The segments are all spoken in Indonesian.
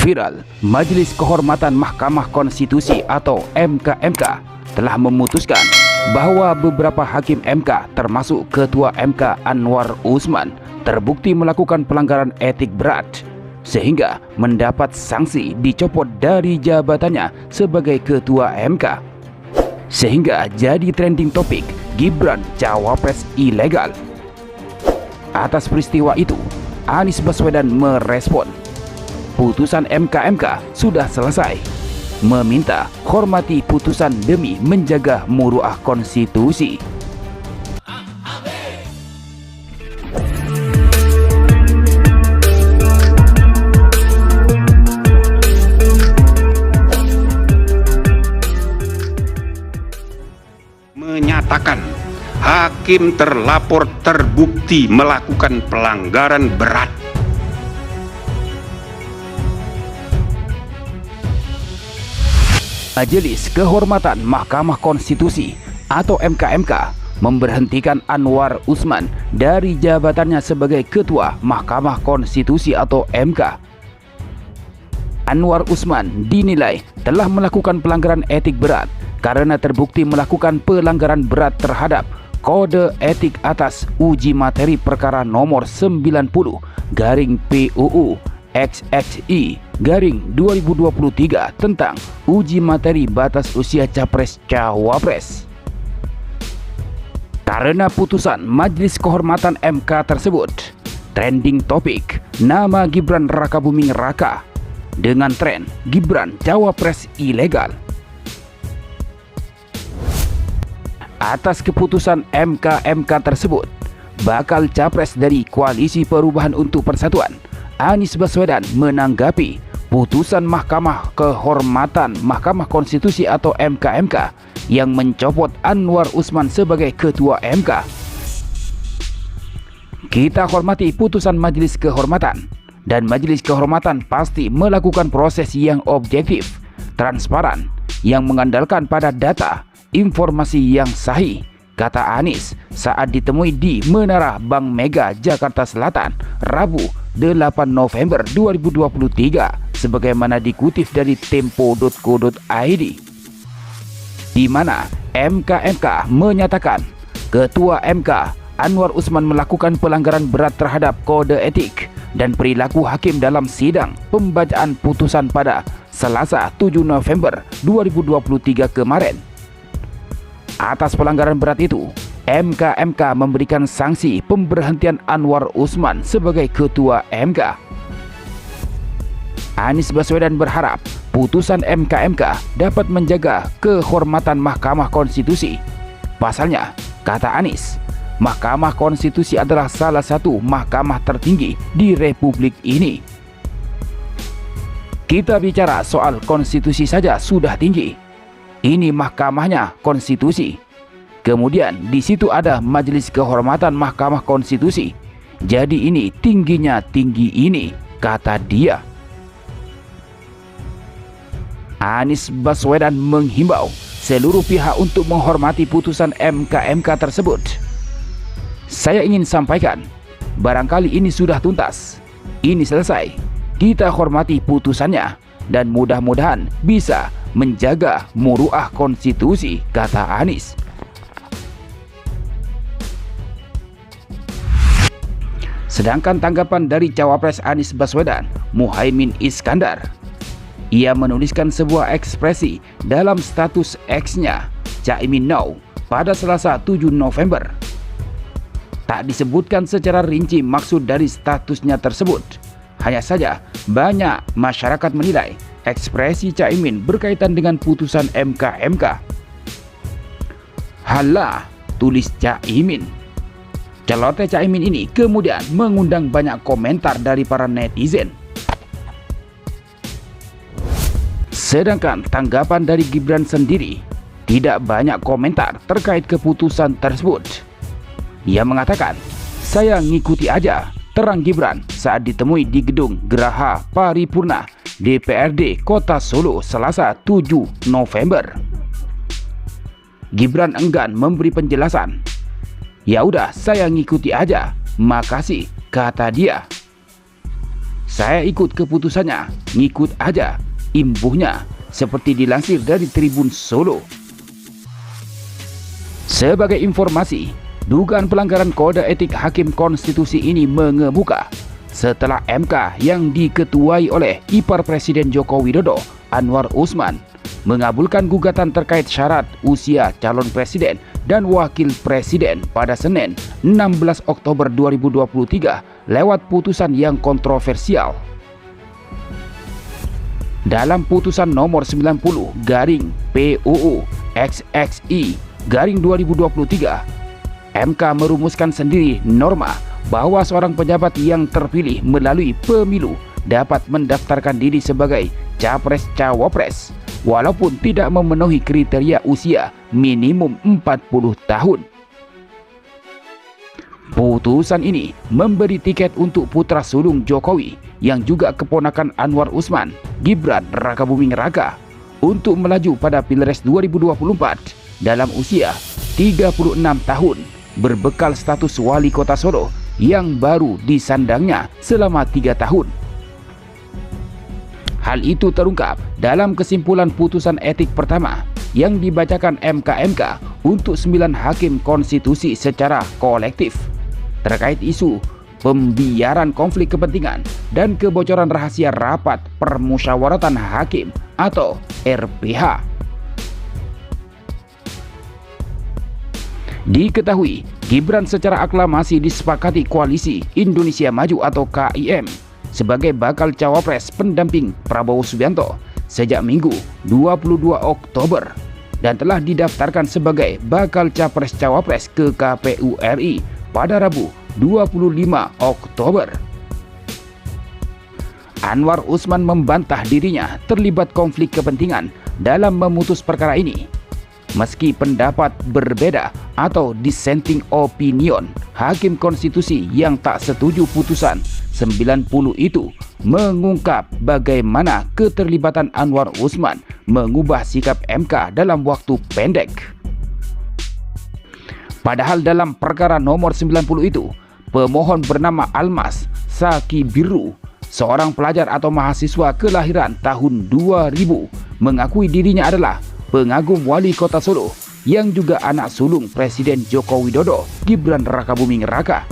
Viral, Majelis Kehormatan Mahkamah Konstitusi atau MKMK telah memutuskan bahwa beberapa hakim MK termasuk Ketua MK Anwar Usman terbukti melakukan pelanggaran etik berat sehingga mendapat sanksi dicopot dari jabatannya sebagai Ketua MK. Sehingga jadi trending topik Gibran cawapres ilegal. Atas peristiwa itu, Anies Baswedan merespon, putusan MKMK sudah selesai, meminta hormati putusan demi menjaga muruah konstitusi. Menyatakan hakim terlapor terbukti melakukan pelanggaran berat. Majelis Kehormatan Mahkamah Konstitusi atau MKMK memberhentikan Anwar Usman dari jabatannya sebagai Ketua Mahkamah Konstitusi atau MK. Anwar Usman dinilai telah melakukan pelanggaran etik berat karena terbukti melakukan pelanggaran berat terhadap Kode Etik atas uji materi perkara nomor 90/PUU XXI/2023 tentang uji materi batas usia capres-cawapres. Karena putusan Majelis Kehormatan MK tersebut, trending topik nama Gibran Rakabuming Raka dengan tren Gibran cawapres ilegal. Atas keputusan MKMK tersebut, bakal capres dari Koalisi Perubahan untuk Persatuan Anies Baswedan menanggapi putusan Mahkamah Kehormatan Mahkamah Konstitusi atau MKMK yang mencopot Anwar Usman sebagai Ketua MK. Kita hormati putusan Majelis Kehormatan, dan Majelis Kehormatan pasti melakukan proses yang objektif, transparan, yang mengandalkan pada data, informasi yang sahih, kata Anies saat ditemui di Menara Bank Mega Jakarta Selatan Rabu 8 November 2023 sebagaimana dikutip dari tempo.co.id, di mana MKMK menyatakan Ketua MK Anwar Usman melakukan pelanggaran berat terhadap kode etik dan perilaku hakim dalam sidang pembacaan putusan pada Selasa 7 November 2023 kemarin. Atas pelanggaran berat itu, MKMK memberikan sanksi pemberhentian Anwar Usman sebagai Ketua MK. Anies Baswedan berharap putusan MKMK dapat menjaga kehormatan Mahkamah Konstitusi. Pasalnya, kata Anies, Mahkamah Konstitusi adalah salah satu mahkamah tertinggi di Republik ini. Kita bicara soal konstitusi saja sudah tinggi. Ini mahkamahnya konstitusi. Kemudian di situ ada Majelis Kehormatan Mahkamah Konstitusi. Jadi ini tingginya tinggi ini, kata dia. Anies Baswedan menghimbau seluruh pihak untuk menghormati putusan MKMK tersebut. Saya ingin sampaikan, barangkali ini sudah tuntas. Ini selesai. Kita hormati putusannya dan mudah-mudahan bisa menjaga muruah konstitusi, kata Anies. Sedangkan tanggapan dari Cawapres Anies Baswedan, Muhaimin Iskandar, ia menuliskan sebuah ekspresi dalam status X-nya Caimin Now pada Selasa 7 November. Tak disebutkan secara rinci maksud dari statusnya tersebut. Hanya saja banyak masyarakat menilai ekspresi Caimin berkaitan dengan putusan MKMK. Halah, tulis Caimin. Celoteh Caimin ini kemudian mengundang banyak komentar dari para netizen. Sedangkan tanggapan dari Gibran sendiri tidak banyak komentar terkait keputusan tersebut. Ia mengatakan, "Saya ngikuti aja," terang Gibran saat ditemui di gedung Geraha Paripurna DPRD Kota Solo Selasa 7 November. Gibran enggan memberi penjelasan. "Ya udah, saya ngikuti aja, makasih," kata dia. Saya ikut keputusannya, ngikut aja, imbuhnya, seperti dilansir dari Tribun Solo. Sebagai informasi, dugaan pelanggaran kode etik Hakim Konstitusi ini mengemuka setelah MK yang diketuai oleh ipar Presiden Joko Widodo, Anwar Usman, mengabulkan gugatan terkait syarat usia calon presiden dan wakil presiden pada Senin 16 Oktober 2023 lewat putusan yang kontroversial. Dalam putusan nomor 90/PUU XXI/2023, MK merumuskan sendiri norma bahwa seorang pejabat yang terpilih melalui pemilu dapat mendaftarkan diri sebagai capres-cawapres walaupun tidak memenuhi kriteria usia minimum 40 tahun. Putusan ini memberi tiket untuk putra sulung Jokowi yang juga keponakan Anwar Usman, Gibran Rakabuming Raka, untuk melaju pada Pilpres 2024 dalam usia 36 tahun berbekal status wali kota Solo yang baru disandangnya selama 3 tahun. Hal itu terungkap dalam kesimpulan putusan etik pertama yang dibacakan MK untuk 9 hakim konstitusi secara kolektif terkait isu pembiaran konflik kepentingan dan kebocoran rahasia rapat permusyawaratan hakim atau RPH. Diketahui, Gibran secara aklamasi disepakati Koalisi Indonesia Maju atau KIM sebagai bakal cawapres pendamping Prabowo Subianto sejak Minggu 22 Oktober dan telah didaftarkan sebagai bakal capres-cawapres ke KPU RI pada Rabu 25 Oktober. Anwar Usman membantah dirinya terlibat konflik kepentingan dalam memutus perkara ini. Meski pendapat berbeda atau dissenting opinion, Hakim Konstitusi yang tak setuju putusan 90 itu mengungkap bagaimana keterlibatan Anwar Usman mengubah sikap MK dalam waktu pendek. Padahal dalam perkara nomor 90 itu, pemohon bernama Almas Sakibiru, seorang pelajar atau mahasiswa kelahiran tahun 2000, mengakui dirinya adalah pengagum wali kota Solo yang juga anak sulung Presiden Joko Widodo, Gibran Rakabuming Raka.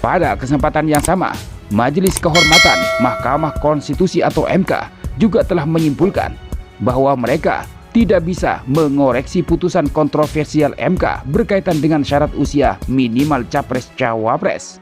Pada kesempatan yang sama, Majelis Kehormatan Mahkamah Konstitusi atau MK juga telah menyimpulkan bahwa mereka tidak bisa mengoreksi putusan kontroversial MK berkaitan dengan syarat usia minimal capres-cawapres.